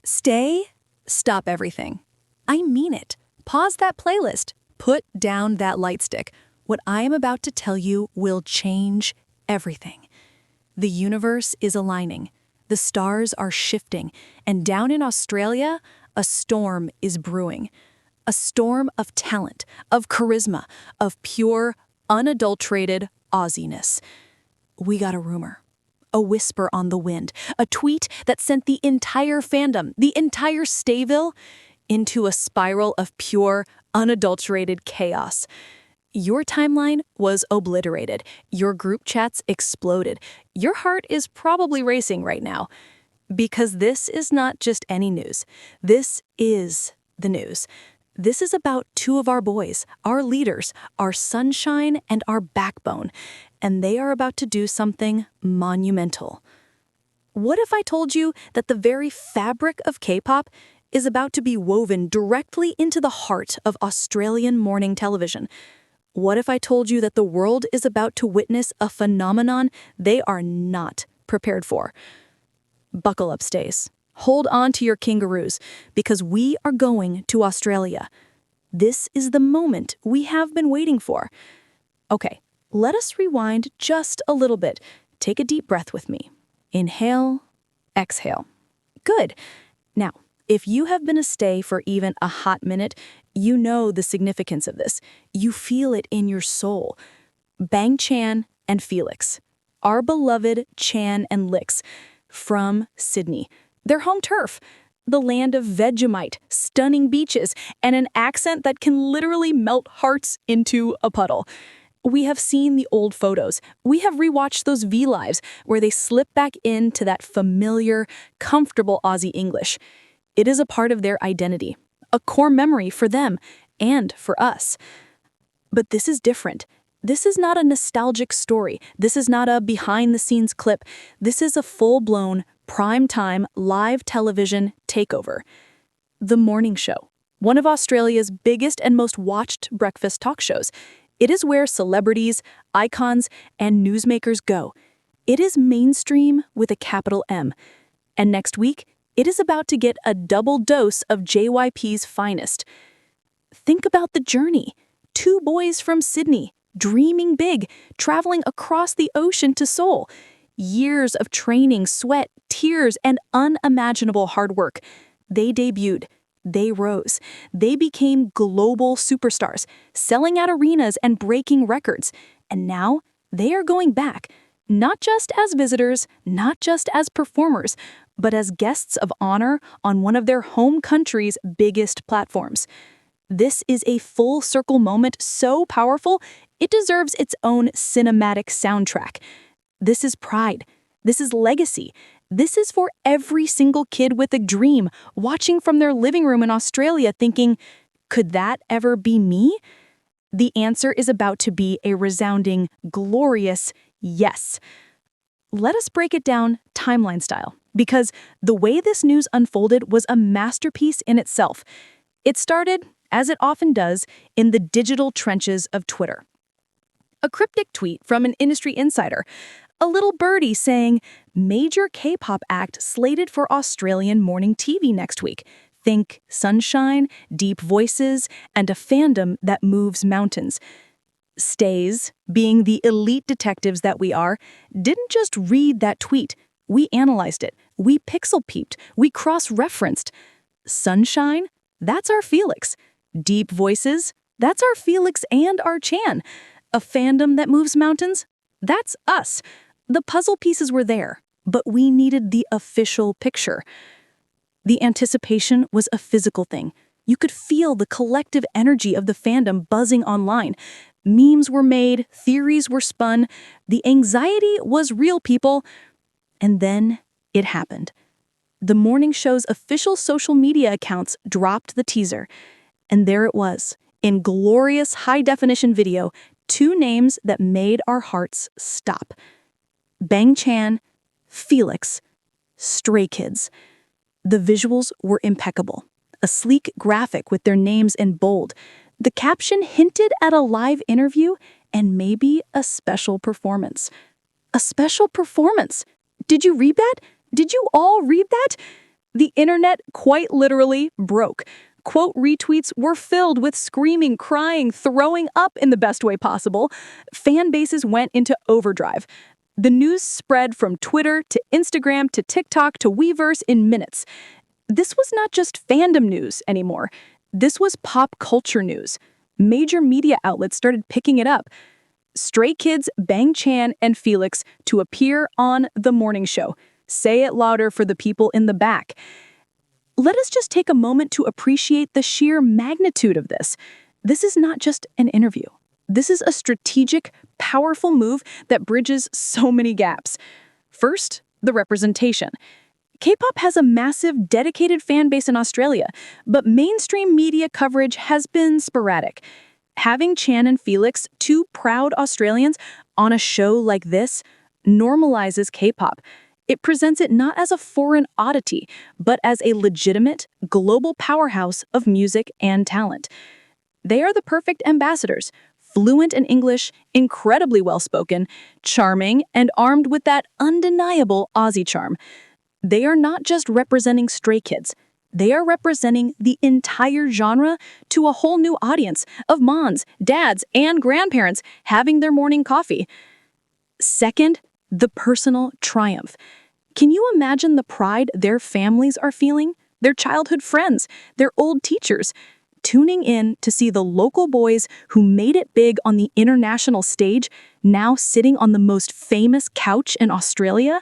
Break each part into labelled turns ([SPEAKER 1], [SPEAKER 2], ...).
[SPEAKER 1] Stay, stop everything. I mean it. Pause that playlist. Put down that light stick. What I am about to tell you will change everything. The universe is aligning. The stars are shifting. And down in Australia, a storm is brewing. A storm of talent, of charisma, of pure, unadulterated Aussiness. We got a rumor. A whisper on the wind, a tweet that sent the entire fandom, the entire Stayville, into a spiral of pure, unadulterated chaos. Your timeline was obliterated. Your group chats exploded. Your heart is probably racing right now. Because this is not just any news. This is the news. This is about two of our boys, our leaders, our sunshine and our backbone, and they are about to do something monumental. What if I told you that the very fabric of K-pop is about to be woven directly into the heart of Australian morning television? What if I told you that the world is about to witness a phenomenon they are not prepared for? Buckle up, Stays. Hold on to your kangaroos, because we are going to Australia. This is the moment we have been waiting for. Okay, let us rewind just a little bit. Take a deep breath with me. Inhale, exhale. Good. Now, if you have been a stay for even a hot minute, you know the significance of this. You feel it in your soul. BangChan and Felix, our beloved Chan and Felix, from Sydney. Their home turf, the land of Vegemite, stunning beaches, and an accent that can literally melt hearts into a puddle. We have seen the old photos. We have rewatched those V-Lives where they slip back into that familiar, comfortable Aussie English. It is a part of their identity, a core memory for them and for us. But this is different. This is not a nostalgic story. This is not a behind-the-scenes clip. This is a full-blown, prime-time, live television takeover. The Morning Show, one of Australia's biggest and most watched breakfast talk shows. It is where celebrities, icons, and newsmakers go. It is mainstream with a capital M. And next week, it is about to get a double dose of JYP's finest. Think about the journey. Two boys from Sydney, dreaming big, traveling across the ocean to Seoul. Years of training, sweat, tears, and unimaginable hard work. They debuted. They rose. They became global superstars, selling out arenas and breaking records. And now they are going back, not just as visitors, not just as performers, but as guests of honor on one of their home country's biggest platforms. This is a full circle moment so powerful, it deserves its own cinematic soundtrack. This is pride. This is legacy. This is for every single kid with a dream, watching from their living room in Australia thinking, could that ever be me? The answer is about to be a resounding, glorious yes. Let us break it down timeline style, because the way this news unfolded was a masterpiece in itself. It started, as it often does, in the digital trenches of Twitter. A cryptic tweet from an industry insider. A little birdie saying, major K-pop act slated for Australian morning TV next week. Think sunshine, deep voices, and a fandom that moves mountains. Stays, being the elite detectives that we are, didn't just read that tweet. We analyzed it. We pixel-peeped. We cross-referenced. Sunshine? That's our Felix. Deep voices? That's our Felix and our Chan. A fandom that moves mountains? That's us. The puzzle pieces were there, but we needed the official picture. The anticipation was a physical thing. You could feel the collective energy of the fandom buzzing online. Memes were made, theories were spun, the anxiety was real, people. And then it happened. The morning show's official social media accounts dropped the teaser. And there it was, in glorious high-definition video, two names that made our hearts stop. BangChan, Felix, Stray Kids. The visuals were impeccable. A sleek graphic with their names in bold. The caption hinted at a live interview and maybe a special performance. A special performance! Did you read that? Did you all read that? The internet quite literally broke. Quote retweets were filled with screaming, crying, throwing up in the best way possible. Fan bases went into overdrive. The news spread from Twitter to Instagram to TikTok to Weverse in minutes. This was not just fandom news anymore. This was pop culture news. Major media outlets started picking it up. Stray Kids, BangChan and Felix to appear on The Morning Show. Say it louder for the people in the back. Let us just take a moment to appreciate the sheer magnitude of this. This is not just an interview. This is a strategic, powerful move that bridges so many gaps. First, the representation. K-pop has a massive, dedicated fan base in Australia, but mainstream media coverage has been sporadic. Having Chan and Felix, two proud Australians, on a show like this normalizes K-pop. It presents it not as a foreign oddity, but as a legitimate, global powerhouse of music and talent. They are the perfect ambassadors, fluent in English, incredibly well-spoken, charming, and armed with that undeniable Aussie charm. They are not just representing Stray Kids. They are representing the entire genre to a whole new audience of moms, dads, and grandparents having their morning coffee. Second, the personal triumph. Can you imagine the pride their families are feeling? Their childhood friends, their old teachers, tuning in to see the local boys who made it big on the international stage now sitting on the most famous couch in Australia?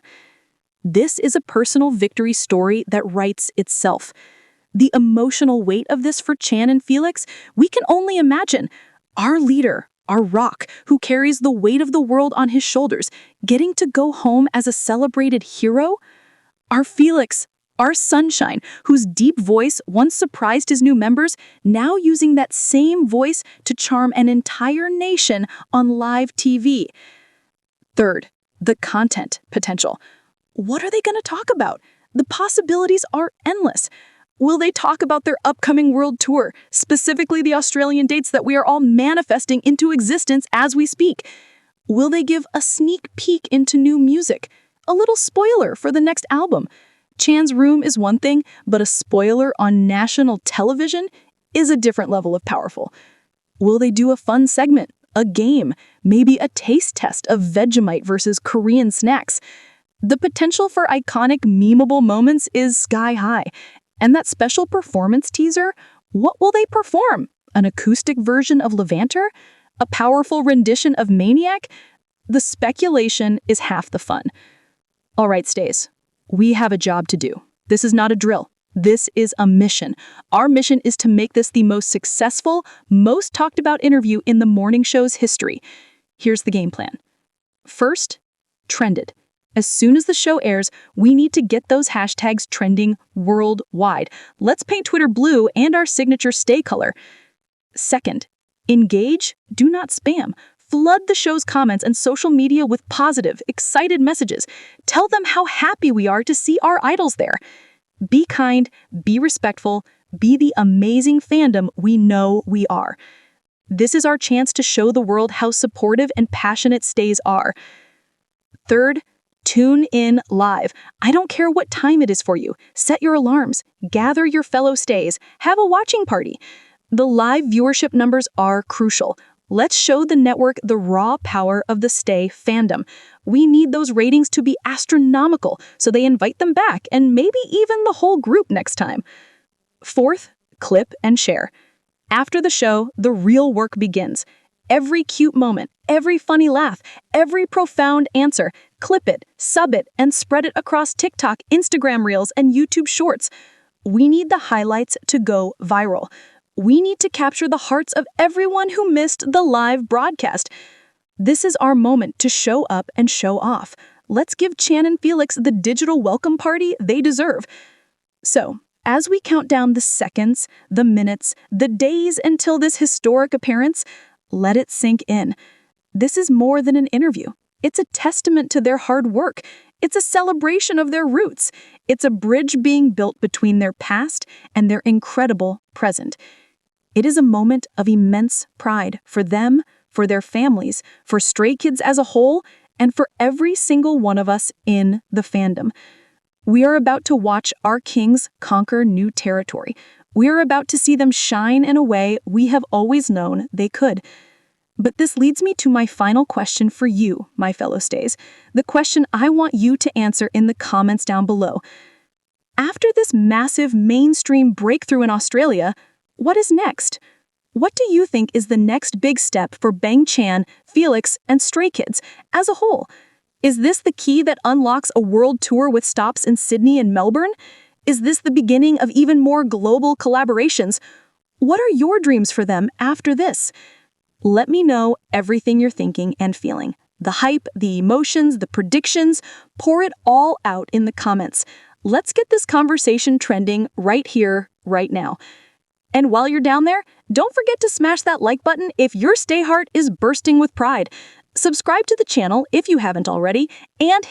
[SPEAKER 1] This is a personal victory story that writes itself. The emotional weight of this for Chan and Felix, we can only imagine. Our leader, our rock, who carries the weight of the world on his shoulders, getting to go home as a celebrated hero? Our Felix, our sunshine, whose deep voice once surprised his new members, now using that same voice to charm an entire nation on live TV. Third, the content potential. What are they going to talk about? The possibilities are endless. Will they talk about their upcoming world tour, specifically the Australian dates that we are all manifesting into existence as we speak? Will they give a sneak peek into new music? A little spoiler for the next album? Chan's room is one thing, but a spoiler on national television is a different level of powerful. Will they do a fun segment, a game, maybe a taste test of Vegemite versus Korean snacks? The potential for iconic, memeable moments is sky high. And that special performance teaser, what will they perform? An acoustic version of Levanter? A powerful rendition of Maniac? The speculation is half the fun. All right, Stays, we have a job to do. This is not a drill. This is a mission. Our mission is to make this the most successful, most talked about interview in the morning show's history. Here's the game plan. First, trended. As soon as the show airs, we need to get those hashtags trending worldwide. Let's paint Twitter blue and our signature stay color. Second, engage, do not spam. Flood the show's comments and social media with positive, excited messages. Tell them how happy we are to see our idols there. Be kind, be respectful, be the amazing fandom we know we are. This is our chance to show the world how supportive and passionate Stays are. Third, tune in live. I don't care what time it is for you. Set your alarms. Gather your fellow Stays. Have a watching party. The live viewership numbers are crucial. Let's show the network the raw power of the Stay fandom. We need those ratings to be astronomical so they invite them back and maybe even the whole group next time. Fourth, clip and share. After the show, the real work begins. Every cute moment, every funny laugh, every profound answer, clip it, sub it, and spread it across TikTok, Instagram Reels, and YouTube Shorts. We need the highlights to go viral. We need to capture the hearts of everyone who missed the live broadcast. This is our moment to show up and show off. Let's give Chan and Felix the digital welcome party they deserve. So, as we count down the seconds, the minutes, the days until this historic appearance, let it sink in. This is more than an interview. It's a testament to their hard work. It's a celebration of their roots. It's a bridge being built between their past and their incredible present. It is a moment of immense pride for them, for their families, for Stray Kids as a whole, and for every single one of us in the fandom. We are about to watch our kings conquer new territory. We are about to see them shine in a way we have always known they could. But this leads me to my final question for you, my fellow stays. The question I want you to answer in the comments down below. After this massive mainstream breakthrough in Australia, what is next? What do you think is the next big step for BangChan, Felix, and Stray Kids as a whole? Is this the key that unlocks a world tour with stops in Sydney and Melbourne? Is this the beginning of even more global collaborations? What are your dreams for them after this? Let me know everything you're thinking and feeling. The hype, the emotions, the predictions, pour it all out in the comments. Let's get this conversation trending right here, right now. And while you're down there, don't forget to smash that like button if your stay heart is bursting with pride. Subscribe to the channel if you haven't already, and